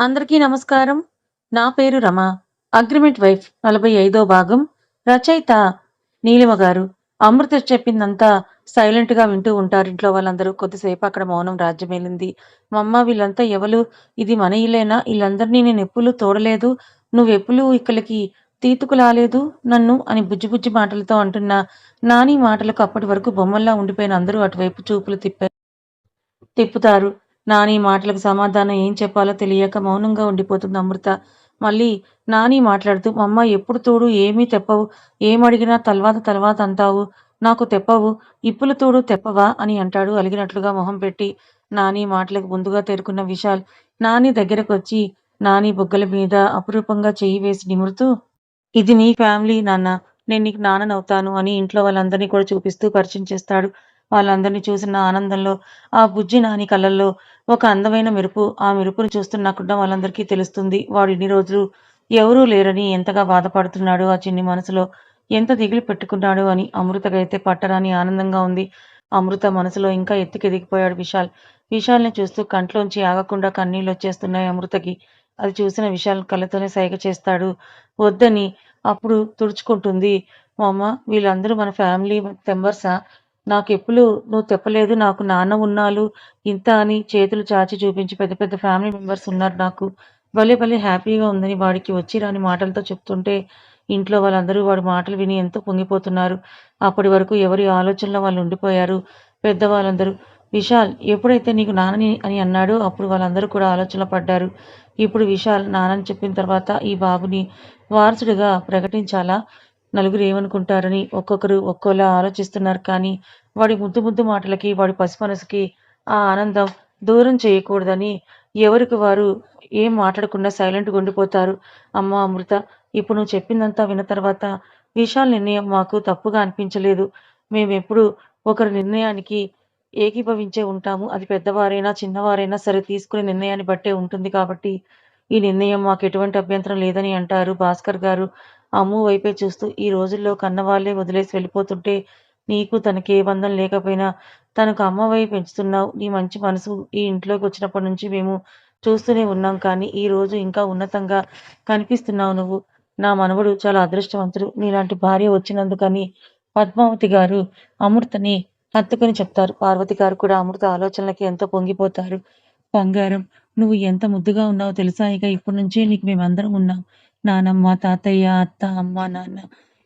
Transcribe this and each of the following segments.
అందరికీ నమస్కారం. నా పేరు రమ. అగ్రిమెంట్ వైఫ్ 45వ భాగం. రచయిత నీలిమ గారు. అమృత చెప్పిందంతా సైలెంట్‌గా వింటూ ఉంటారు ఇంట్లో వాళ్ళందరూ. కొద్దిసేపు అక్కడ మౌనం రాజ్యమేలింది. మమ్మా వీళ్ళంతా ఎవలు? ఇది మన ఇల్లేనా? ఈళ్ళందరినీ నేనెప్పుడూ తోడలేదు. నువ్వెప్పుడూ ఇక్కలికి తీసుకురాలేదు నన్ను అని బుజ్జి బుజ్జి మాటలతో అంటున్న నాని మాటలకు అప్పటి వరకు బొమ్మల్లా ఉండిపోయిన అందరూ అటువైపు చూపులు తిప్పుతారు. నాని మాటలకు సమాధానం ఏం చెప్పాలో తెలియక మౌనంగా ఉండిపోతుంది అమృత. మళ్ళీ నాని మాట్లాడుతూ మమ్మా ఎప్పుడు తోడు ఏమీ తెప్పవు. ఏమడిగినా తర్వాత అంటావు. నాకు తెప్పవు. ఇప్పులు తోడు తెప్పవా అని అంటాడు అలిగినట్లుగా మొహం పెట్టి. నాని మాటలకు ముందుగా తేరుకున్న విశాల్ నాని దగ్గరకొచ్చి నాని బుగ్గల మీద అపురూపంగా చెయ్యి వేసి నిమురుతూ ఇది నీ ఫ్యామిలీ నాన్న. నేను నీకు నాన్ననవుతాను అని ఇంట్లో వాళ్ళందరినీ కూడా చూపిస్తూ పరిచయం చేస్తాడు. వాళ్ళందరినీ చూసిన ఆనందంలో ఆ బుజ్జి నాని కళ్ళల్లో ఒక అందమైన మెరుపు. ఆ మెరుపుని చూస్తున్నకుండా వాళ్ళందరికీ తెలుస్తుంది. వాడు ఇన్ని రోజులు ఎవరూ లేరని ఎంతగా బాధపడుతున్నాడో ఆ చిన్ని మనసులో. ఎంత దిగులు పెట్టుకున్నాడో అని. అమృతకైతే పట్టరాని ఆనందంగా ఉంది. అమృత మనసులో ఇంకా ఎత్తుకెదిగిపోయాడు విశాల్. విశాల్‌ని చూస్తూ కంట్లోంచి ఆగకుండా కన్నీళ్లొచ్చేస్తున్నాయి అమృతకి. అది చూసిన విశాల్ కళ్ళతోనే సైగ చేస్తాడు వద్దని. అప్పుడు తుడుచుకుంటుంది. "మమ్మా వీళ్ళందరూ మన ఫ్యామిలీ మెంబర్సా? నాకెప్పుడూ నువ్వు చెప్పలేదు నాకు నాన్న ఉన్నాలు ఇంత అని చేతులు చాచి చూపించి పెద్ద పెద్ద ఫ్యామిలీ మెంబర్స్ ఉన్నారు నాకు. భలే భలే హ్యాపీగా ఉందని వాడికి వచ్చి రాని మాటలతో చెప్తుంటే ఇంట్లో వాళ్ళందరూ వాడి మాటలు విని ఎంతో పొంగిపోతున్నారు. అప్పటి వరకు ఎవరి ఆలోచనలో వాళ్ళు ఉండిపోయారు పెద్దవాళ్ళందరూ. విశాల్ ఎప్పుడైతే నీకు నాన్నని అని అన్నాడో అప్పుడు వాళ్ళందరూ కూడా ఆలోచనలో పడ్డారు. ఇప్పుడు విశాల్ నాన్నని చెప్పిన తర్వాత ఈ బాబుని వారసుడిగా ప్రకటించాలా? నలుగురు ఏమనుకుంటారని ఒక్కొక్కరు ఒక్కోలా ఆలోచిస్తున్నారు కానీ వాడి ముద్దు ముద్దు మాటలకి, వాడి పసి మనసుకి ఆ ఆనందం దూరం చేయకూడదని ఎవరికి వారు ఏం మాట్లాడకుండా సైలెంట్‌గా ఉండిపోతారు. అమ్మ అమృత ఇప్పుడు నువ్వు చెప్పిందంతా విన్న తర్వాత విశాల్ నిర్ణయం మాకు తప్పుగా అనిపించలేదు. మేమెప్పుడూ ఒకరి నిర్ణయానికి ఏకీభవించే ఉంటాము. అది పెద్దవారైనా, చిన్నవారైనా సరే తీసుకునే నిర్ణయాన్ని బట్టే ఉంటుంది కాబట్టి ఈ నిర్ణయం మాకెటువంటి అభ్యంతరం లేదని అంటారు భాస్కర్ గారు. అమ్ము వైపే చూస్తూ ఈ రోజుల్లో కన్నవాళ్ళే వదిలేసి వెళ్ళిపోతుంటే నీకు తనకి ఏ బంధం లేకపోయినా తనకు అమ్మవై పెంచుతున్నావు. నీ మంచి మనసు ఈ ఇంట్లోకి వచ్చినప్పటి నుంచి మేము చూస్తూనే ఉన్నాం. కానీ ఈ రోజు ఇంకా ఉన్నతంగా కనిపిస్తున్నావు నువ్వు. నా మనవడు చాలా అదృష్టవంతుడు. నీలాంటి భార్య వచ్చినందుకని పద్మావతి గారు అమృతని హత్తుకుని చెప్తారు. పార్వతి గారు కూడా అమృత ఆలోచనలకి ఎంతో పొంగిపోతారు. బంగారం నువ్వు ఎంత ముద్దుగా ఉన్నావో తెలుసా? ఇక ఇప్పటి నుంచే నీకు మేమందరం ఉన్నాం. నానమ్మ, తాతయ్య, అత్త, అమ్మ, నాన్న.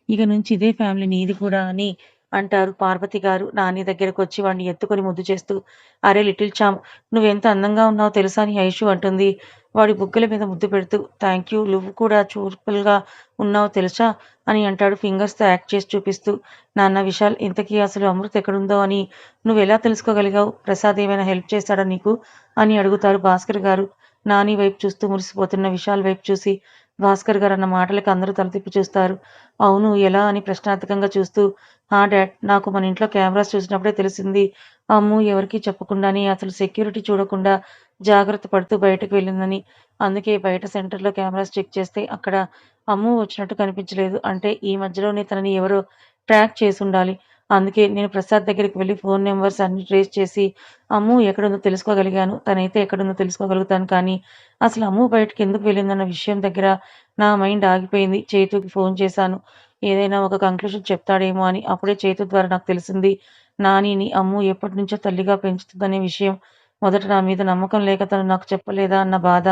ఇక నుంచి ఇదే ఫ్యామిలీ నీది కూడా అని అంటారు పార్వతి గారు నాని దగ్గరకొచ్చి వాడిని ఎత్తుకొని ముద్దు చేస్తూ. అరే లిటిల్ చాంప్ నువ్వెంత అందంగా ఉన్నావో తెలుసా అని ఐషు అంటుంది. వాడి బుగ్గల మీద ముద్దు పెడుతూ థాంక్యూ నువ్వు కూడా చూపులుగా ఉన్నావో తెలుసా అని అంటాడు ఫింగర్స్‌తో యాక్ట్ చేసి చూపిస్తూ. నాన్న విశాల్ ఇంతకీ అసలు అమృత ఎక్కడుందో అని నువ్వెలా తెలుసుకోగలిగావు? ప్రసాద్ ఏమైనా హెల్ప్ చేశాడా నీకు? అని అడుగుతారు భాస్కర్ గారు. నాని వైపు చూస్తూ మురిసిపోతున్న విశాల్ వైపు చూసి భాస్కర్ గారు అన్న మాటలకి అందరూ తల తిప్పి చూస్తారు. అవును ఎలా అని ప్రశ్నార్థకంగా చూస్తూ డాడ్ నాకు మన ఇంట్లో కెమెరాస్ చూసినప్పుడే తెలిసింది. అమ్ము ఎవరికీ చెప్పకుండానే అసలు సెక్యూరిటీ చూడకుండా జాగ్రత్త పడుతూ బయటకు వెళ్ళిందని. అందుకే బయట సెంటర్‌లో కెమెరాస్ చెక్ చేస్తే అక్కడ అమ్ము వచ్చినట్టు కనిపించలేదు. అంటే ఈ మధ్యలోనే తనని ఎవరో ట్రాక్ చేసుండాలి. అందుకే నేను ప్రసాద్ దగ్గరికి వెళ్లి ఫోన్ నంబర్స్ అన్నీ ట్రేస్ చేసి అమ్ము ఎక్కడుందో తెలుసుకోగలిగాను. తనైతే ఎక్కడుందో తెలుసుకోగలుగుతాను కానీ అసలు అమ్ము బయటకెందుకు వెళ్ళిందన్న విషయం దగ్గర నా మైండ్ ఆగిపోయింది. చైతుకి ఫోన్ చేశాను. ఏదైనా ఒక కంక్లూజన్ చెప్తాడేమో అని. అప్పుడే చైతు ద్వారా నాకు తెలిసింది నానిని అమ్ము ఎప్పటినుంచో తల్లిగా పెంచుతుందనే విషయం. మొదట నా మీద నమ్మకం లేక తను నాకు చెప్పలేదా అన్న బాధ,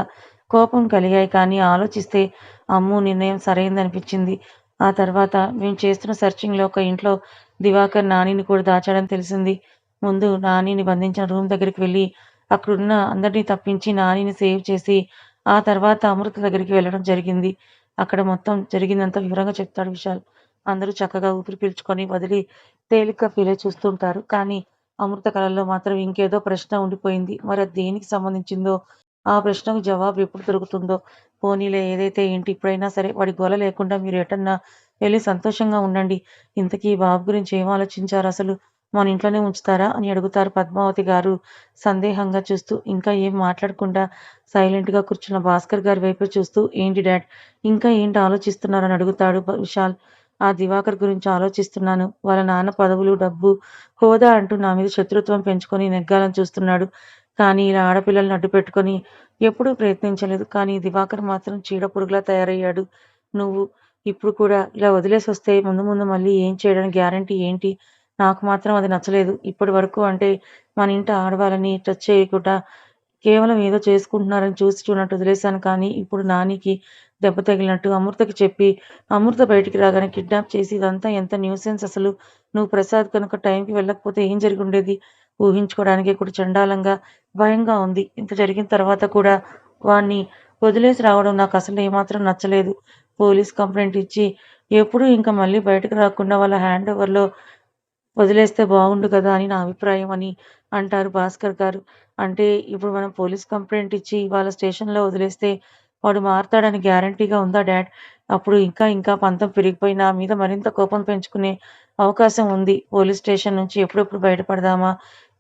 కోపం కలిగాయి కానీ ఆలోచిస్తే అమ్ము నిర్ణయం సరైందనిపించింది. ఆ తర్వాత మేము చేస్తున్న సెర్చింగ్‌లో ఒక ఇంట్లో దివాకర్ నానిని కూడా దాచాడని తెలిసింది. ముందు నానిని బంధించిన రూమ్ దగ్గరికి వెళ్లి అక్కడున్న అందరిని తప్పించి నానిని సేవ్ చేసి ఆ తర్వాత అమృత దగ్గరికి వెళ్ళడం జరిగింది. అక్కడ మొత్తం జరిగిందంతా వివరంగా చెప్తాడు విశాల్. అందరూ చక్కగా ఊపిరి పీల్చుకొని వదిలి తేలిగ్గా ఫీలయి చూస్తుంటారు. కానీ అమృత కళల్లో మాత్రం ఇంకేదో ప్రశ్న ఉండిపోయింది. మరి అది దేనికి సంబంధించిందో, ఆ ప్రశ్నకు జవాబు ఎప్పుడు దొరుకుతుందో. పోనీలే ఏదైతే ఏంటి ఇప్పుడైనా సరే వాడి గోల లేకుండా మీరు ఎటన్నా వెళ్లి సంతోషంగా ఉండండి. ఇంతకీ బాబు గురించి ఏం ఆలోచించారసలు? మన ఇంట్లోనే ఉంచుతారా? అని అడుగుతారు పద్మావతి గారు సందేహంగా చూస్తూ. ఇంకా ఏం మాట్లాడకుండా సైలెంట్‌గా కూర్చున్న భాస్కర్ గారి వైపే చూస్తూ ఏంటి డాడ్ ఇంకా ఏంటి ఆలోచిస్తున్నారని అడుగుతాడు విశాల్. ఆ దివాకర్ గురించి ఆలోచిస్తున్నాను. వాళ్ళ నాన్న పదవులు, డబ్బు, హోదా అంటూ నా మీద శత్రుత్వం పెంచుకొని నెగ్గాలని చూస్తున్నాడు. కానీ ఇలా ఆడపిల్లల్ని అడ్డుపెట్టుకొని ఎప్పుడూ ప్రయత్నించలేదు. కానీ దివాకర్ మాత్రం చీడపురుగులా తయారయ్యాడు. నువ్వు ఇప్పుడు కూడా ఇలా వదిలేసొస్తే ముందు ముందు మళ్ళీ ఏం చేయడానికి గ్యారంటీ ఏంటి? నాకు మాత్రం అది నచ్చలేదు. ఇప్పటి వరకు అంటే మన ఇంటి ఆడవాళ్ళని టచ్ చేయకుండా కేవలం ఏదో చేసుకుంటున్నారని చూసి చూడనట్టు వదిలేశాను. కానీ ఇప్పుడు నానికి దెబ్బ తగిలినట్టు అమృతకి చెప్పి, అమృత బయటికి రాగానే కిడ్నాప్ చేసి ఇదంతా ఎంత న్యూసెన్స్ అసలు. నువ్వు ప్రసాద్ కనుక టైంకి వెళ్ళకపోతే ఏం జరిగుండేది? ఊహించుకోవడానికే కూడా చండాలంగా, భయంగా ఉంది. ఇంత జరిగిన తర్వాత కూడా వాడిని వదిలేసి రావడం నాకసలు ఏమాత్రం నచ్చలేదు. పోలీస్ కంప్లెయింట్ ఇచ్చి ఎప్పుడూ ఇంక మళ్ళీ బయటకు రాకుండా వాళ్ళ హ్యాండ్ ఓవర్‌లో వదిలేస్తే బాగుండు కదా! అని నా అభిప్రాయం అని అంటారు భాస్కర్ గారు. అంటే ఇప్పుడు మనం పోలీస్ కంప్లెయింట్ ఇచ్చి వాళ్ళ స్టేషన్‌లో వదిలేస్తే వాడు మారతాడని గ్యారంటీగా ఉందా డాడ్? అప్పుడు ఇంకా ఇంకా పంతం పెరిగిపోయి నా మీద మరింత కోపం పెంచుకునే అవకాశం ఉంది. పోలీస్ స్టేషన్ నుంచి ఎప్పుడెప్పుడు బయటపడదామా?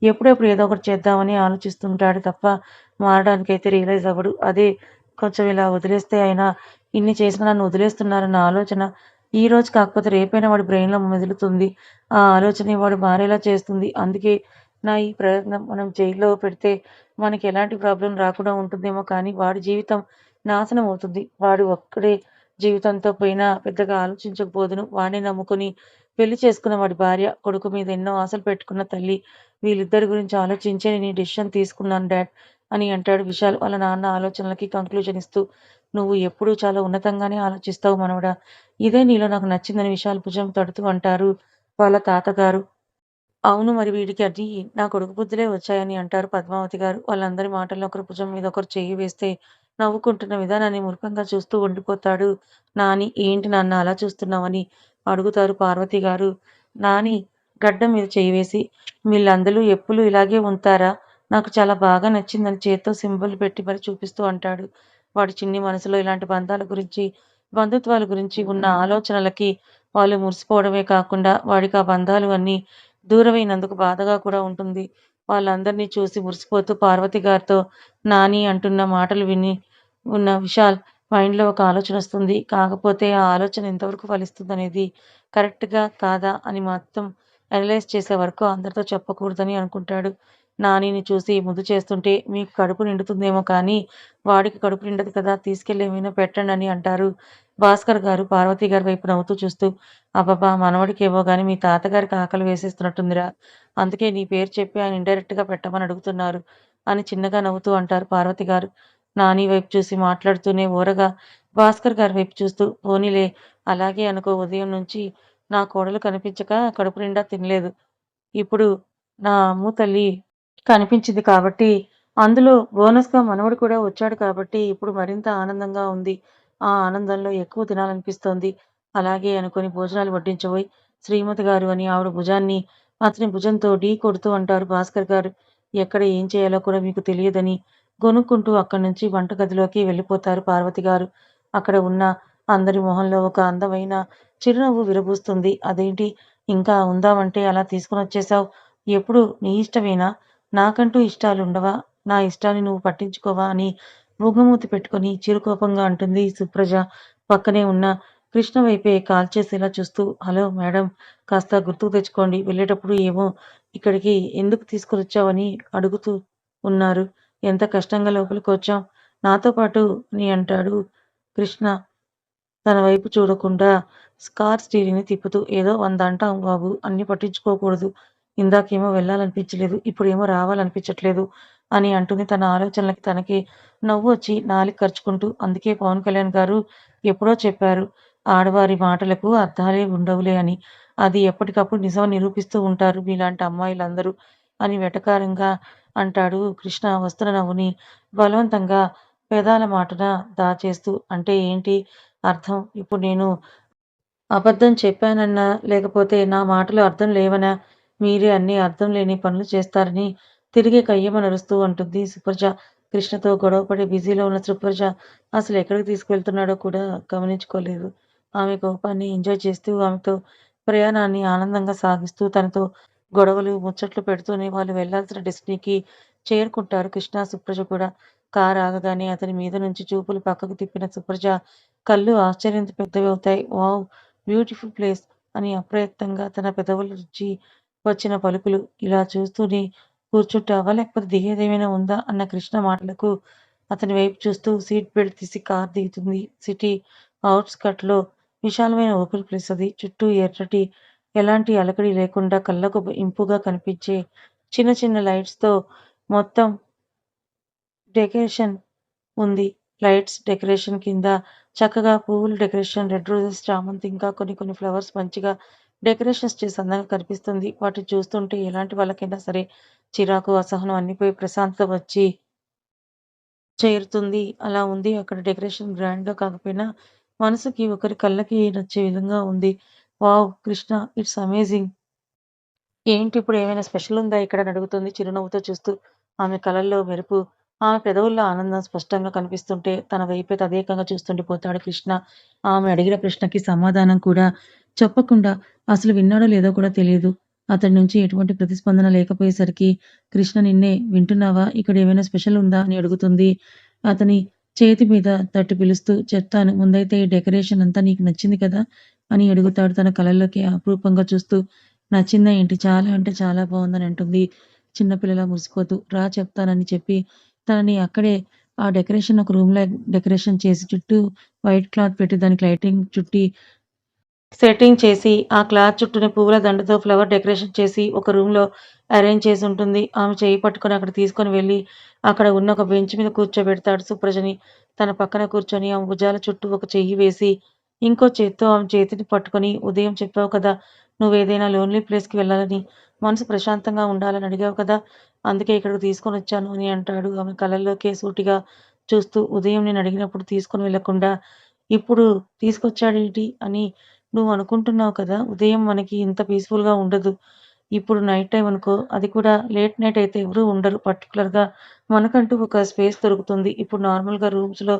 ఎప్పుడెప్పుడు ఏదో ఒకటి చేద్దామని ఆలోచిస్తుంటాడు తప్ప మారడానికైతే రియలైజ్ అవ్వడు. అదే కొంచెం ఇలా వదిలేస్తే అయినా ఇన్ని చేసినా నన్ను వదిలేస్తున్నారన్న ఆలోచన ఈ రోజు కాకపోతే రేపైనా వాడి బ్రెయిన్‌లో మెదులుతుంది. ఆ ఆలోచనే వాడు మారేలా చేస్తుంది. అందుకే నా ఈ ప్రయత్నం మనం జైల్లో పెడితే మనకి ఎలాంటి ప్రాబ్లమ్ రాకుండా ఉంటుందేమో కానీ వాడి జీవితం నాశనం అవుతుంది. వాడు ఒక్కడే జీవితంతో పోయినా పెద్దగా ఆలోచించకపోదును. వాడిని నమ్ముకొని పెళ్లి చేసుకున్న వాడి భార్య, కొడుకు మీద ఎన్నో ఆశలు పెట్టుకున్న తల్లి. వీళ్ళిద్దరి గురించి ఆలోచించే నేను ఈ డెసిషన్ తీసుకున్నాను డాడ్ అని అంటాడు విశాల్ వాళ్ళ నాన్న ఆలోచనలకి కంక్లూజన్ ఇస్తూ. నువ్వు ఎప్పుడూ చాలా ఉన్నతంగానే ఆలోచిస్తావు మనవడా. ఇదే నీలో నాకు నచ్చిందని విశాల్ భుజం తడుతూ అంటారు వాళ్ళ తాతగారు. అవును. మరి వీడికి అది నా కొడుకు బుద్ధులే వచ్చాయని అంటారు పద్మావతి గారు. వాళ్ళందరి మాటల్లో ఒకరి భుజం మీద ఒకరు చెయ్యి వేస్తే నవ్వుకుంటున్న విధానాన్ని మూర్ఖంగా చూస్తూ ఉండిపోతాడు నాని. ఏంటి నాన్న అలా చూస్తున్నావని అడుగుతారు పార్వతి గారు. నాని గడ్డం మీద చెయ్యి వేసి, వీళ్ళందరూ ఎప్పుడూ ఇలాగే ఉంటారా? నాకు చాలా బాగా నచ్చిందని చేత్తో సింబల్ పెట్టి మరి చూపిస్తూ అంటాడు. వాడి చిన్ని మనసులో ఇలాంటి బంధాల గురించి, బంధుత్వాల గురించి ఉన్న ఆలోచనలకి వాళ్ళు మురిసిపోవడమే కాకుండా వాడికి ఆ బంధాలు అన్నీ దూరమైనందుకు బాధగా కూడా ఉంటుంది. వాళ్ళందరినీ చూసి మురిసిపోతూ పార్వతి గారితో నాని అంటున్న మాటలు విని ఉన్న విశాల్ మైండ్‌లో ఒక ఆలోచనొస్తుంది. కాకపోతే ఆ ఆలోచన ఎంతవరకు ఫలిస్తుందనేది కరెక్ట్‌గా కాదా అని మొత్తం అనలైజ్ చేసే వరకు అందరితో చెప్పకూడదని అనుకుంటాడు. నానిని చూసి ముద్దు చేస్తుంటే మీకు కడుపు నిండుతుందేమో కానీ వాడికి కడుపు నిండదు కదా! తీసుకెళ్ళి ఏమైనా పెట్టండని అంటారు భాస్కర్ గారు పార్వతి గారి వైపు నవ్వుతూ చూస్తూ. అబ్బబ్బా! మనవడికేమో గాని మీ తాతగారికి ఆకలి వేసేస్తున్నట్టుందిరా! అందుకే నీ పేరు చెప్పి ఆయన ఇండైరెక్ట్‌గా పెట్టమని అడుగుతున్నారు అని చిన్నగా నవ్వుతూ అంటారు పార్వతి గారు. నాని వైపు చూసి మాట్లాడుతూనే ఓరగా భాస్కర్ గారి వైపు చూస్తూ పోనీలే అలాగే అనుకో ఉదయం నుంచి నా కోడలు కనిపించక కడుపు నిండా తినలేదు. ఇప్పుడు నా అమ్ము తల్లి కనిపించింది కాబట్టి, అందులో బోనస్‌గా మనవడు కూడా వచ్చాడు కాబట్టి ఇప్పుడు మరింత ఆనందంగా ఉంది. ఆ ఆనందంలో ఎక్కువ తినాలనిపిస్తోంది. అలాగే అనుకోని భోజనాలు వడ్డించబోయి శ్రీమతి గారు అని ఆవిడ భుజాన్ని అతని భుజంతో ఢీ కొడుతూ అంటారు భాస్కర్ గారు. ఎక్కడ ఏం చేయాలో కూడా మీకు తెలియదని గొనుక్కుంటూ అక్కడి నుంచి వంటగదిలోకి వెళ్ళిపోతారు పార్వతి గారు. అక్కడ ఉన్న అందరి మొహంలో ఒక అందమైన చిరునవ్వు విరబూస్తుంది. అదేంటి ఇంకా ఉందామంటే అలా తీసుకొనొచ్చేశావు? ఎప్పుడు నీ ఇష్టమేనా? నాకంటూ ఇష్టాలుండవా? నా ఇష్టాన్ని నువ్వు పట్టించుకోవా? అని మూగమూతి పెట్టుకొని చిరుకోపంగా అంటుంది సుప్రజ. పక్కనే ఉన్న కృష్ణ వైపే కాల్చేసేలా చూస్తూ, హలో మేడం కాస్త గుర్తుకు తెచ్చుకోండి. వెళ్ళేటప్పుడు ఏమో ఇక్కడికి ఎందుకు తీసుకొనొచ్చావని అడుగుతూ ఉన్నారు. ఎంత కష్టంగా లోపలికొచ్చాం. నాతో పాటు అని అంటాడు కృష్ణ. తన వైపు చూడకుండా కార్ స్టీరింగ్‌ని తిప్పుతూ, ఏదో 100 అంటాం బాబు అన్నీ పట్టించుకోకూడదు. ఇందాకేమో వెళ్ళాలనిపించలేదు. ఇప్పుడేమో రావాలనిపించట్లేదు అని అంటుంది తన ఆలోచనలకి తనకే నవ్వొచ్చి నాలుక కరుచుకుంటూ. అందుకే పవన్ కళ్యాణ్ గారు ఎప్పుడో చెప్పారు. ఆడవారి మాటలకు అర్థాలే ఉండవులే అని. అది ఎప్పటికప్పుడు నిజమని నిరూపిస్తూ ఉంటారు మీలాంటి అమ్మాయిలందరూ అని వెటకారంగా అంటాడు కృష్ణ వస్తున్న నవ్వుని బలవంతంగా పెదాల మాటున దాచేస్తూ. అంటే ఏంటి అర్థం? ఇప్పుడు నేను అబద్ధం చెప్పానన్నా, లేకపోతే నా మాటలో అర్థం లేవనా? మీరే అన్నీ అర్థం లేని పనులు చేస్తారని తిరిగి కయ్యమనరుస్తూ అంటుంది సుప్రజ. కృష్ణతో గొడవపడి బిజీలో ఉన్న సుప్రజ అసలెక్కడికి తీసుకువెళ్తున్నాడో కూడా గమనించుకోలేదు. ఆమె కోపాన్ని ఎంజాయ్ చేస్తూ, ఆమెతో ప్రయాణాన్ని ఆనందంగా సాగిస్తూ, తనతో గొడవలు, ముచ్చట్లు పెడుతూనే వాళ్ళు వెళ్ళాల్సిన డెస్టినీకి చేరుకుంటారు కృష్ణ, సుప్రజ కూడా. కారు ఆగగానే అతని మీద నుంచి చూపులు పక్కకు తిప్పిన సుప్రజ కళ్ళు ఆశ్చర్యంతో పెద్దవవుతాయి. వావ్! బ్యూటిఫుల్ ప్లేస్ అని అప్రయత్నంగా తన పెదవుల నుంచి వచ్చిన పలుకులు. ఇలా చూస్తూనే కూర్చుంటావా? లేకపోతే దిగేదేమైనా ఉందా? అన్న కృష్ణ మాటలకు అతని వైపు చూస్తూ సీట్ బెల్ట్ తీసి కారు దిగుతుంది. సిటీ ఔట్‌స్కట్‌లో విశాలమైన ఓపెన్ ప్లేస్ అది. చుట్టూ ఎర్రటి ఎలాంటి అలకడి లేకుండా కళ్ళకు ఇంపుగా కనిపించే చిన్న చిన్న లైట్స్‌తో మొత్తం డెకరేషన్ ఉంది. లైట్స్, డెకరేషన్ కింద చక్కగా పువ్వుల డెకరేషన్, రెడ్ రోజెస్, చామంతి ఇంకా కొన్ని కొన్ని ఫ్లవర్స్ మంచిగా డెకరేషన్స్ చేసి అందంగా కనిపిస్తుంది. వాటిని చూస్తుంటే ఎలాంటి వాళ్ళకైనా సరే చిరాకు, అసహనం అన్నీ పోయి ప్రశాంతత వచ్చి చేరుతుంది. అలా ఉంది అక్కడ డెకరేషన్ గ్రాండ్‌గా కాకపోయినా మనసుకి ఒకరి కళ్ళకి నచ్చే విధంగా ఉంది. వావ్! Krishna it's amazing. ఏంటి ఇప్పుడు ఏమైనా స్పెషల్ ఉందా ఇక్కడ అని అడుగుతుంది చిరునవ్వుతో చూస్తూ. ఆమె కళ్ళల్లో మెరుపు, ఆమె పెదవుల్లో ఆనందం స్పష్టంగా కనిపిస్తుంటే తన వైపే తదేకంగా చూస్తుండిపోతాడు కృష్ణ. ఆమె అడిగిన ప్రశ్నకి సమాధానం కూడా చెప్పకుండా అసలు విన్నాడో లేదో కూడా తెలీదు. అతడి నుంచి ఎటువంటి ప్రతిస్పందన లేకపోయేసరికి కృష్ణ నిన్నే వింటున్నావా? ఇక్కడ ఏమైనా స్పెషల్ ఉందా? అని అడుగుతుంది. అతని చేతి మీద తట్టి పిలుస్తూ చెప్తాను. ముందైతే ఈ డెకరేషన్ అంతా నీకు నచ్చింది కదా? అని అడుగుతాడు తన కళ్ళల్లోకి అపురూపంగా చూస్తూ. నచ్చిందా ఏంటి? చాలా అంటే చాలా బావుందని అంటుంది. చిన్న పిల్లలా మురిసిపోతూ. రా చెప్తానని చెప్పి తనని అక్కడే ఆ డెకరేషన్ ఒక రూమ్‌లా డెకరేషన్ చేసి చుట్టూ వైట్ క్లాత్ పెట్టి దానికి లైటింగ్ చుట్టి సెట్టింగ్ చేసి, ఆ క్లాత్ చుట్టూనే పువ్వుల దండతో ఫ్లవర్ డెకరేషన్ చేసి ఒక రూమ్‌లో అరేంజ్ చేసుంటుంది. ఆమె చెయ్యి పట్టుకొని అక్కడ తీసుకొని వెళ్లి, అక్కడ ఉన్న ఒక బెంచ్ మీద కూర్చోబెడతాడు సుప్రజని. తన పక్కన కూర్చొని ఆమె భుజాల చుట్టూ ఒక చెయ్యి వేసి, ఇంకో చేత్తో ఆమె చేతిని పట్టుకొని, "ఉదయం చెప్పావు కదా! నువ్వేదైనా లోన్లీ ప్లేస్‌కి వెళ్ళాలని, మనసు ప్రశాంతంగా ఉండాలని అడిగావు కదా! అందుకే ఇక్కడికి తీసుకొనొచ్చాను" అని అంటాడు. ఆమె కళ్ళల్లోకే సూటిగా చూస్తూ, "ఉదయం నేనడిగినప్పుడు తీసుకొని వెళ్ళకుండా, ఇప్పుడు తీసుకొచ్చాడేంటి?" అని నువ్వనుకుంటున్నావు కదా! ఉదయం మనకి ఇంత పీస్‌ఫుల్‌గా ఉండదు. ఇప్పుడు నైట్ టైమ్ అనుకో, అది కూడా లేట్ నైట్ అయితే ఎవరు ఉండరు. పర్టిక్యులర్‌గా మనకంటూ ఒక స్పేస్ దొరుకుతుంది. ఇప్పుడు నార్మల్‌గా రూమ్స్‌లో,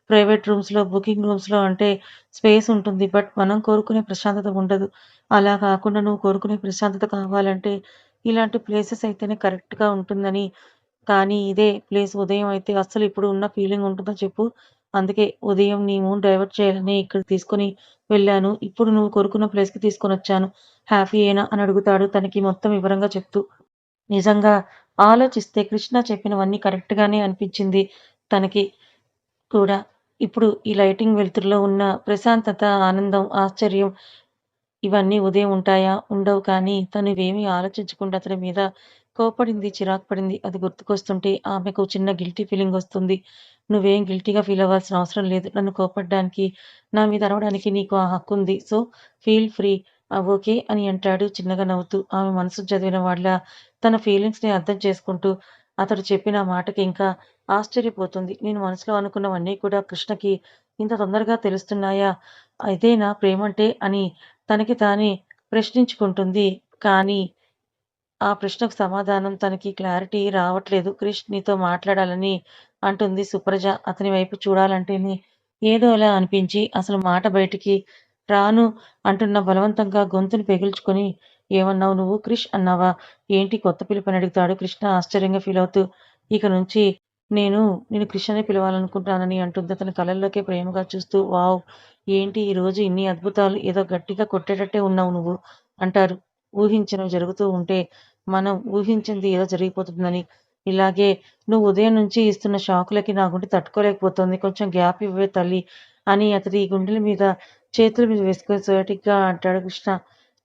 ప్రైవేట్ రూమ్స్‌లో, బుకింగ్ రూమ్స్‌లో అంటే స్పేస్ ఉంటుంది. బట్ మనం కోరుకునే ప్రశాంతత ఉండదు. అలా కాకుండా నువ్వు కోరుకునే ప్రశాంతత కావాలంటే ఇలాంటి ప్లేసెస్ అయితేనే కరెక్ట్‌గా ఉంటుందని కానీ ఇదే ప్లేస్ ఉదయం అయితే అస్సలు ఇప్పుడు ఉన్న ఫీలింగ్ ఉంటుందా చెప్పు? అందుకే ఉదయం నీ మూడ్ డైవర్ట్ చేయాలని ఇక్కడికి తీసుకొని వెళ్ళాను. ఇప్పుడు నువ్వు కోరుకున్న ప్లేస్‌కి తీసుకొనొచ్చాను. హ్యాపీయేనా? అని అడుగుతాడు తనకి మొత్తం వివరంగా చెప్తూ. నిజంగా ఆలోచిస్తే కృష్ణ చెప్పినవన్నీ కరెక్ట్‌గానే అనిపించింది తనకి కూడా. ఇప్పుడు ఈ లైటింగ్ వెలుతురులో ఉన్న ప్రశాంతత, ఆనందం, ఆశ్చర్యం ఇవన్నీ ఉదయం ఉంటాయా? ఉండవు కానీ తను ఇవేమీ ఆలోచించకుండా అతని మీద కోప్పడింది, చిరాకు పడింది. అది గుర్తుకొస్తుంటే ఆమెకు చిన్న గిల్టీ ఫీలింగొస్తుంది. నువ్వేం గిల్టీగా ఫీలవ్వాల్సిన అవసరం లేదు. నన్ను కోప్పడ్డానికి, నా మీద అరవడానికి నీకు ఆ హక్కుంది. So, feel free. ఓకే అని అంటాడు చిన్నగా నవ్వుతూ. ఆమె మనసు చదివిన వాడిలా తన ఫీలింగ్స్‌ని అర్థం చేసుకుంటూ అతడు చెప్పిన మాటకి ఇంకా ఆశ్చర్యపోతుంది. నేను మనసులో అనుకున్నవన్నీ కూడా కృష్ణకి ఇంత తొందరగా తెలుస్తున్నాయా? ఇదేనా ప్రేమంటే అని తనకి తానే ప్రశ్నించుకుంటుంది. కానీ, ఆ ప్రశ్నకు సమాధానం తనకి క్లారిటీ రావట్లేదు. క్రిష్ నీతో మాట్లాడాలని అంటుంది సుప్రజ. అతని వైపు చూడాలంటేనే ఏదోలా అనిపించి, అసలు మాట బయటికి రాను అంటున్న బలవంతంగా గొంతుని పెగిల్చుకొని, ఏమన్నావు నువ్వు? క్రిష్ అన్నావా? ఏంటి కొత్త పిలుపని అడుగుతాడు కృష్ణ ఆశ్చర్యంగా ఫీలవుతూ. ఇక నుంచి నేను నిన్ను క్రిష్ అనే పిలవాలనుకుంటున్నానని అంటుంది అతని కళ్ళల్లోకే ప్రేమగా చూస్తూ. వావ్! ఏంటి ఈరోజు ఇన్ని అద్భుతాలు ఏదో గట్టిగా కొట్టేటట్టే ఉన్నావు నువ్వు అంటారు. ఊహించినవి జరుగుతూ ఉంటే మనం ఊహించింది ఏదో జరిగిపోతుందని. ఇలాగే నువ్వు ఉదయం నుంచి ఇస్తున్న షాకులకి నా గుండె తట్టుకోలేకపోతోంది. కొంచెం గ్యాప్ ఇవ్వవే తల్లి అని అతడి గుండెల మీద చేతుల మీద వేసుకొని సూటిగా అంటాడు కృష్ణ.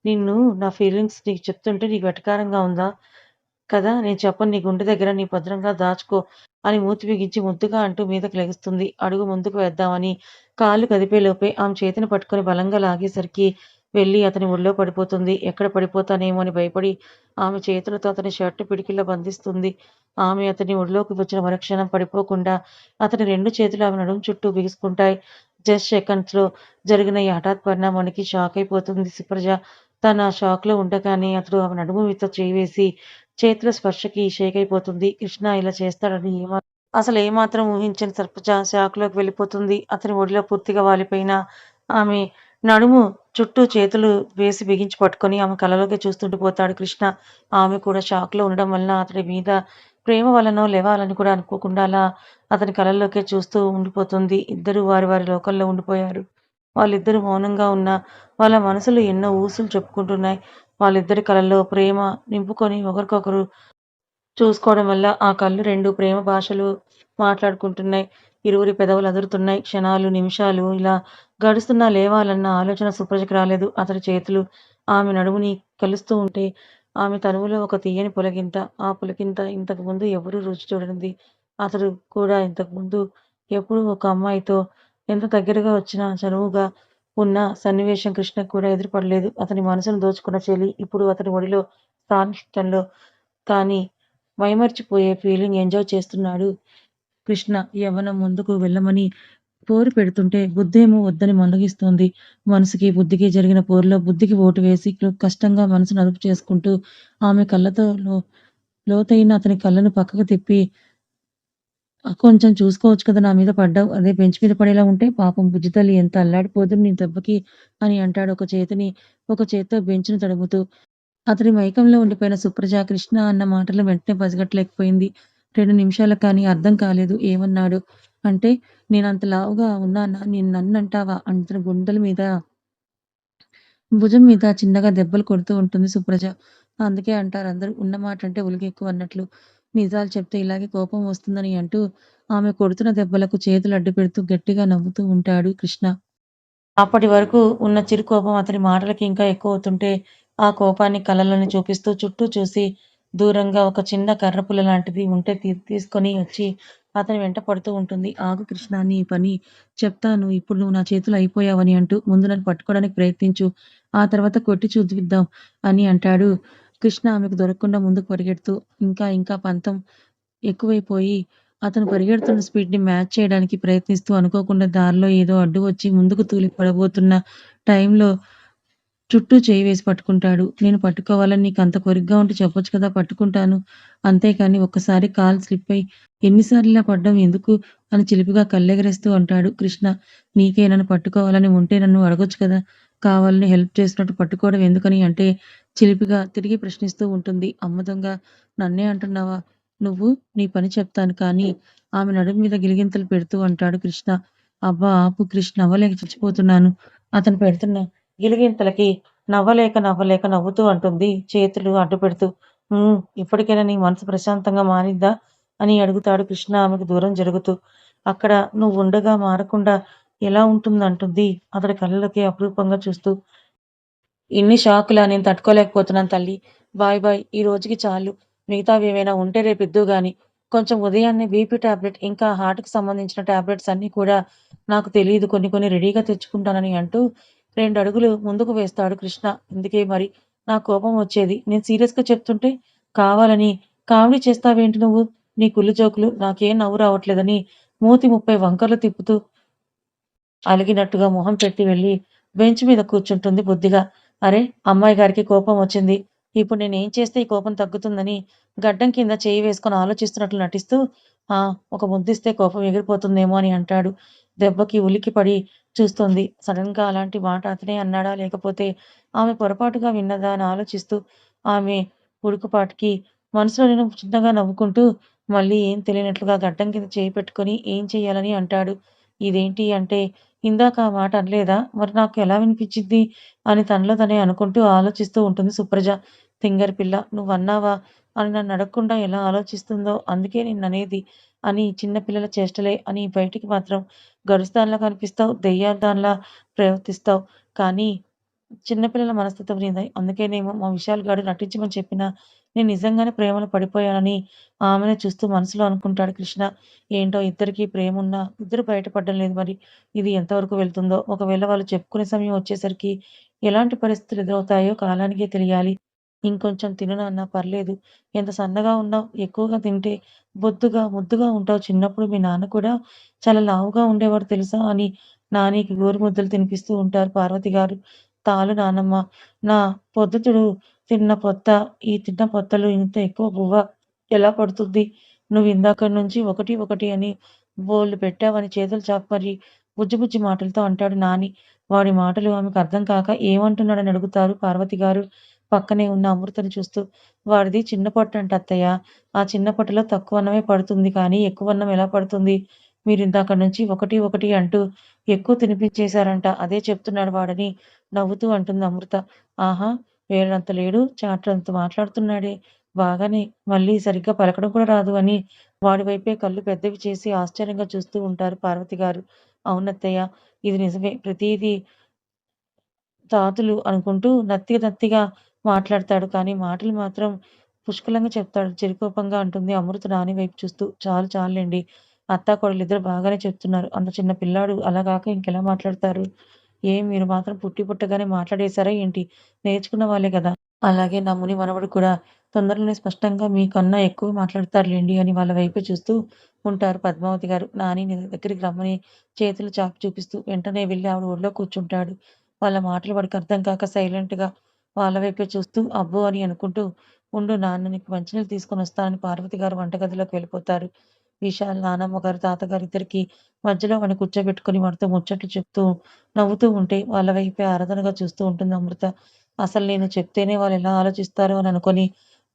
నిన్ను నా ఫీలింగ్స్ నీకు చెప్తుంటే నీకు వెటకారంగా ఉందా? కదా! నేను చెప్పను నీ గుండె దగ్గర నీ భద్రంగా దాచుకో అని మూతి బిగించి ముద్దుగా అంటూ మీదకి లెగుస్తుంది. అడుగు ముందుకు వేద్దామని కాళ్ళు కదిపేలోపే ఆమె చేతిని పట్టుకొని బలంగా లాగేసరికి వెళ్లి అతని ఒళ్ళో పడిపోతుంది. ఎక్కడ పడిపోతానేమో అని భయపడి ఆమె చేతులతో అతని షర్ట్ పిడికిల్లో బంధిస్తుంది. ఆమె అతని ఒడిలోకి వచ్చిన మరుక్షణం పడిపోకుండా అతని 2 చేతులు ఆమె నడుము చుట్టూ బిగుసుకుంటాయి. జస్ట్ సెకండ్స్‌లో జరిగిన ఈ హఠాత్ పరిణామానికి షాక్ అయిపోతుంది సుప్రజ. తను ఆ షాక్‌లో ఉండగానే అతడు ఆమె నడుము మీద చేయి వేసి చేతుల స్పర్శకి షేక్ అయిపోతుంది. కృష్ణ ఇలా చేస్తాడని అసలేమాత్రం ఊహించని సర్పజ షాక్‌లోకి వెళ్ళిపోతుంది. అతని ఒడిలో పూర్తిగా వాలిపోయిన ఆమె నడుము చుట్టూ చేతులు వేసి బిగించి పట్టుకొని ఆమె కళ్ళలోకి చూస్తుండిపోతాడు కృష్ణ. ఆమె కూడా షాక్‌లో ఉండడం వలన అతడి మీద ప్రేమ వలనో లేవాలని కూడా అనుకోకుండా అలా అతని కళ్ళల్లోకే చూస్తూ ఉండిపోతుంది. ఇద్దరూ వారి వారి లోకంలో ఉండిపోయారు. వాళ్ళిద్దరూ మౌనంగా ఉన్నా వాళ్ళ మనసులు ఎన్నో ఊసులు చెప్పుకుంటున్నాయి. వాళ్ళిద్దరి కళ్ళల్లో ప్రేమ నింపుకొని ఒకరికొకరు చూసుకోవడం వల్ల ఆ కళ్ళు 2 ప్రేమ భాషలు మాట్లాడుకుంటున్నాయి. ఇరువురి పెదవులు అదురుతున్నాయి. క్షణాలు, నిమిషాలు ఇలా గడుస్తున్నా లేవాలన్న ఆలోచన సుప్రజకి రాలేదు. అతడి చేతులు ఆమె నడుముని కలుస్తూ ఉంటే ఆమె తనువులో ఒక తీయని పులకింత. ఆ పులకింత ఇంతకు ముందు ఎవరూ రుచి చూడనిది. అతడు కూడా ఇంతకు ముందు ఎప్పుడూ ఒక అమ్మాయితో ఎంత దగ్గరగా వచ్చినా చనువుగా ఉన్న సన్నివేశం కృష్ణకు కూడా ఎదురుపడలేదు. అతని మనసును దోచుకున్న చెలి ఇప్పుడు అతని ఒడిలో సాన్నిహిత్యంలో కానీ మైమరిచిపోయే ఫీలింగ్ ఎంజాయ్ చేస్తున్నాడు కృష్ణ. యవ్వనం ముందుకు వెళ్ళమని పోరు పెడుతుంటే బుద్ధేమో వద్దని మందగిస్తోంది. మనసుకి, బుద్ధికి జరిగిన పోరులో బుద్ధికి ఓటు వేసి కష్టంగా మనసును అదుపు చేసుకుంటూ ఆమె కళ్ళతో లోతైన అతని కళ్ళను పక్కకు తిప్పి కొంచెం చూసుకోవచ్చు కదా, నా మీద పడ్డావు. అదే బెంచ్ మీద పడేలా ఉంటే పాపం బుజ్జి తల్లి ఎంత అల్లాడిపోదును నీ దెబ్బకి అని అంటాడు ఒక చేత్తో బెంచ్‌ను తడుముతూ. అతడి మైకంలో ఉండిపోయిన సుప్రజ కృష్ణ అన్న మాటలు వెంటనే పసిగట్టలేకపోయింది. 2 నిమిషాలకు కానీ అర్థం కాలేదు ఏమన్నాడు. అంటే నేనంత లావుగా ఉన్నానా? నన్నంటావా? అతని గుండెల మీద, భుజం మీద చిన్నగా దెబ్బలు కొడుతూ ఉంటుంది సుప్రజ. అందుకే అంటారందరూ ఉన్న మాటంటే ఉలుకెక్కువ అన్నట్లు. నిజాలు చెప్తే ఇలాగే కోపం వస్తుందని అంటూ ఆమె కొడుతున్న దెబ్బలకు చేతులు అడ్డుపెడుతూ గట్టిగా నవ్వుతూ ఉంటాడు కృష్ణ. అప్పటి వరకు ఉన్న చిరు కోపం అతని మాటలకి ఇంకా ఎక్కువవుతుంటే, ఆ కోపాన్ని కళ్ళలోని చూపిస్తూ చుట్టూ చూసి, దూరంగా ఒక చిన్న కర్రపుల్ల లాంటిది ఉంటే తీసుకొని వచ్చి అతని వెంట పడుతూ ఉంటుంది. ఆగు కృష్ణ, నీ పని చెప్తాను. ఇప్పుడు నువ్వు నా చేతిలో అయిపోయావని అంటూ ముందు నన్ను పట్టుకోవడానికి ప్రయత్నించు. ఆ తర్వాత కొట్టి చూద్దాం అని అంటాడు. కృష్ణ ఆమెకు దొరకకుండా ముందుకు పరిగెడుతూ ఇంకా ఇంకా పంతం ఎక్కువైపోయి అతను పరిగెడుతున్న స్పీడ్‌ని మ్యాచ్ చేయడానికి ప్రయత్నిస్తూ అనుకోకుండా దారిలో ఏదో అడ్డు వచ్చి ముందుకు తూలి పడబోతున్న టైంలో చుట్టూ చెయ్యి వేసి పట్టుకుంటాడు. నేను పట్టుకోవాలని నీకంత కోరికగా ఉంటే చెప్పొచ్చు కదా, పట్టుకుంటాను. అంతేకాని ఒక్కసారి కాలు స్లిప్ అయి ఎన్ని సార్లిలా పడ్డం ఎందుకు అని చిలిపిగా కళ్ళెగరేస్తూ అంటాడు కృష్ణ. నీకే నన్ను పట్టుకోవాలని ఉంటే నన్ను అడగొచ్చు కదా, కావాలని హెల్ప్ చేసినట్టు పట్టుకోవడం ఎందుకని అంటే చిలిపిగా తిరిగి ప్రశ్నిస్తూ ఉంటుంది. అమ్మ దొంగ, నన్నే అంటున్నావా? నువ్వు నీ పని చెప్తాను కానీ ఆమె నడుము మీద గిలిగింతలు పెడుతూ అంటాడు కృష్ణ. అబ్బా ఆపు కృష్ణ, నవ్వలేక చచ్చిపోతున్నాను. అతను పెడుతున్న గిలిగింతలకి నవ్వలేక నవ్వుతూ అంటుంది చేతులు అడ్డుపెడుతూ. ఇప్పటికైనా నీ మనసు ప్రశాంతంగా మారిందా అని అడుగుతాడు కృష్ణ ఆమెకు దూరం జరుగుతూ. అక్కడ నువ్వుండగా మారకుండా ఎలా ఉంటుందంటుంది అతడి కళ్ళలోకి అపురూపంగా చూస్తూ. ఇన్ని షాకులా? నేను తట్టుకోలేకపోతున్నాను తల్లి. Bye bye. ఈ రోజుకి చాలు. మిగతావేవైనా ఉంటే రేపిద్దువు గాని. కొంచెం ఉదయాన్నే బీపీ టాబ్లెట్ ఇంకా హార్ట్‌కి సంబంధించిన టాబ్లెట్స్ అన్నీ కూడా నాకు తెలీదు. కొన్ని కొన్ని రెడీగా తెచ్చుకుంటానని అంటూ 2 అడుగులు ముందుకు వేస్తాడు కృష్ణ. ఇందుకే మరి నాకు కోపం వచ్చేది. నేను సీరియస్‌గా చెప్తుంటే కావాలని కామెడీ చేస్తావేంటి నువ్వు? నీ కుళ్ళు జోకులు నాకేం నవ్వు రావట్లేదని మూతి 30 వంకర్లు తిప్పుతూ అలిగినట్టుగా మొహం పెట్టి వెళ్ళి బెంచ్ మీద కూర్చుంటుంది బుద్ధిగా. అరె! అమ్మాయి గారికి కోపం వచ్చింది. ఇప్పుడు నేనేం చేస్తే ఈ కోపం తగ్గుతుందని గడ్డం కింద చెయ్యి వేసుకొని ఆలోచిస్తున్నట్లు నటిస్తూ, ఆ! ఒక ముద్దిస్తే కోపం ఎగిరిపోతుందేమో అని అంటాడు. దెబ్బకి ఉలిక్కిపడి చూస్తోంది. సడెన్‌గా అలాంటి మాట అతనే అన్నాడా? లేకపోతే ఆమె పొరపాటుగా విన్నదా అని ఆలోచిస్తూ ఆమె ఉడుకుపాటుకి మనసులో నేను చిన్నగా నవ్వుకుంటూ మళ్ళీ ఏం తెలియనట్లుగా గడ్డం కింద చేయి పెట్టుకొని ఏం చెయ్యాలని అంటాడు. ఇదేంటి అంటే ఇందాక ఆ మాట అనలేదా? మరి నాకు ఎలా వినిపించిద్ది? అని తనలో తనే అనుకుంటూ ఆలోచిస్తూ ఉంటుంది సుప్రజ. తింగరి పిల్ల, నువ్వన్నావా అని నన్నడగకుండా ఎలా ఆలోచిస్తుందో అందుకే నిన్ననేది అని చిన్న పిల్లల చేష్టలే అని బయటికి మాత్రం గడుసుదానిలా కనిపిస్తావు. దెయ్యానిదానిలా ప్రవర్తిస్తావు. కానీ చిన్న పిల్లల మనస్తత్వం నీది. అందుకేనేమో మా విశాల్ గాడు నటించమని చెప్పినా నేను నిజంగానే ప్రేమలో పడిపోయానని ఆమెనే చూస్తూ మనసులో అనుకుంటాడు కృష్ణ. ఏంటో ఇద్దరికీ ప్రేమున్నా ఇద్దరు బయటపడడం లేదు మరి. ఇది ఎంతవరకు వెళ్తుందో. ఒకవేళ వాళ్ళు చెప్పుకునే సమయం వచ్చేసరికి ఎలాంటి పరిస్థితులు ఎదురవుతాయో కాలానికే తెలియాలి. ఇంకొంచెం తిను నాన్న పర్లేదు. ఎంత సన్నగా ఉన్నావు. ఎక్కువగా తింటే బొద్దుగా, ముద్దుగా ఉంటావు. చిన్నప్పుడు మీ నాన్న కూడా చాలా లావుగా ఉండేవాడు తెలుసా అని నానికి గోరుముద్దలు తినిపిస్తూ ఉంటారు పార్వతి గారు. తాలు నానమ్మ. నా పొద్దుతిడు తిన్న పొత్తలు ఇంత ఎక్కువ బువ్వ ఎలా పడుతుంది? నువ్విందాకటి నుంచి ఒకటి ఒకటి అని బోలెడు పెట్టావని చేతులు చాపి మరి బుజ్జి బుజ్జి మాటలతో అంటాడు నాని. వాడి మాటలు ఆమెకు అర్థం కాక ఏమంటున్నాడని అడుగుతారు పార్వతి గారు పక్కనే ఉన్న అమృతని చూస్తూ. వాడిది చిన్న పొట్టంట అత్తయ్య. ఆ చిన్న పొట్టలో తక్కువ అన్నమే పడుతుంది కానీ ఎక్కువ అన్నం ఎలా పడుతుంది? మీరిందాకటి నుంచి ఒకటి ఒకటి అంటూ ఎక్కువ తినిపించేశారంట. అదే చెప్తున్నాడు వాడని నవ్వుతూ అంటుంది అమృత. ఆహా! వేలినంత లేడు చాటంత మాట్లాడుతున్నాడే బాగానే మళ్ళీ సరిగ్గా పలకడం కూడా రాదు అని వాడి వైపే కళ్ళు పెద్దవి చేసి ఆశ్చర్యంగా చూస్తూ ఉంటారు పార్వతి గారు. అవునత్తయ్య, ఇది నిజమే. ప్రతీదీ తాతులు అనుకుంటూ నత్తి నత్తిగా మాట్లాడతాడు. కానీ మాటలు మాత్రం పుష్కలంగా చెప్తాడు. చిరుకోపంగా అంటుంది అమృత నాని వైపు చూస్తూ. చాలు చాలులెండి. అత్తాకోడలిద్దరూ బాగానే చెప్తున్నారు. అంత చిన్న పిల్లాడు అలా కాక ఇంకెలా మాట్లాడతారు? ఏం మీరు మాత్రం పుట్టి పుట్టగానే మాట్లాడేసారా ఏంటి? నేర్చుకున్న వాళ్ళే గదా! అలాగే నా ముని మనవడు కూడా తొందరలోనే స్పష్టంగా మీకన్నా ఎక్కువ మాట్లాడతాడులెండి అని వాళ్ళ వైపే చూస్తూ ఉంటారు పద్మావతి గారు. నానిని దగ్గరికి రమ్మని చేతులు చాపి చూపిస్తూ వెంటనే వెళ్లి ఆవిడ ఒడిలో కూర్చుంటాడు. వాళ్ళ మాటలు వాడికి అర్థం కాక సైలెంట్‌గా వాళ్ళ వైపే చూస్తూ అబ్బో! అని అనుకుంటూ ఉండు నాన్న నీకు మంచినీళ్ళు తీసుకొనొస్తా అని పార్వతి గారు వంటగదిలోకి వెళ్ళిపోతారు. విశాల్, నానమ్మ గారు, తాతగారు ఇద్దరికీ మధ్యలో వాడిని కూర్చోబెట్టుకొని వాడితో ముచ్చట్లు చెప్తూ నవ్వుతూ ఉంటే వాళ్ళ వైపే ఆరాధనగా చూస్తూ ఉంటుంది అమృత. అసలు నేను చెప్తేనే వాళ్ళెలా ఆలోచిస్తారో అని అనుకోని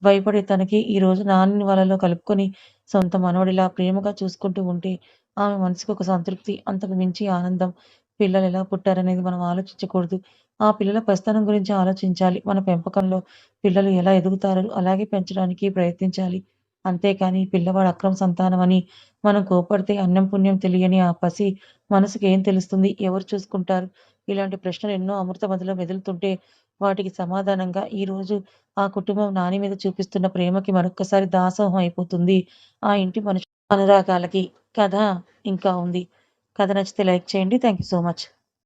భయపడే తనకి ఈరోజు నాన్నని వాళ్ళలో కలుపుకొని సొంత మనవడిలా ప్రేమగా చూసుకుంటూ ఉంటే ఆమె మనసుకి ఒక సంతృప్తి. అంతకు మించి ఆనందం. పిల్లలెలా పుట్టారనేది మనం ఆలోచించకూడదు. ఆ పిల్లల పసితనం గురించి ఆలోచించాలి. మన పెంపకంలో పిల్లలు ఎలా ఎదుగుతారో అలాగే పెంచడానికి ప్రయత్నించాలి. అంతేకాని పిల్లవాడు అక్రమ సంతానమని మనం కోప్పడితే అన్నం పుణ్యం తెలియని ఆ పసి మనసుకేం తెలుస్తుంది? ఎవరు చూసుకుంటారు? ఇలాంటి ప్రశ్నలు ఎన్నో అమృత మదిలో మెదులుతుంటే వాటికి సమాధానంగా ఈరోజు ఆ కుటుంబం నాని మీద చూపిస్తున్న ప్రేమకి మరొక్కసారి దాసోహం అయిపోతుంది. ఆ ఇంటి మనుషుల అనురాగాలకి. కథ ఇంకా ఉంది. కథ నచ్చితే లైక్ చేయండి. Thank you so much.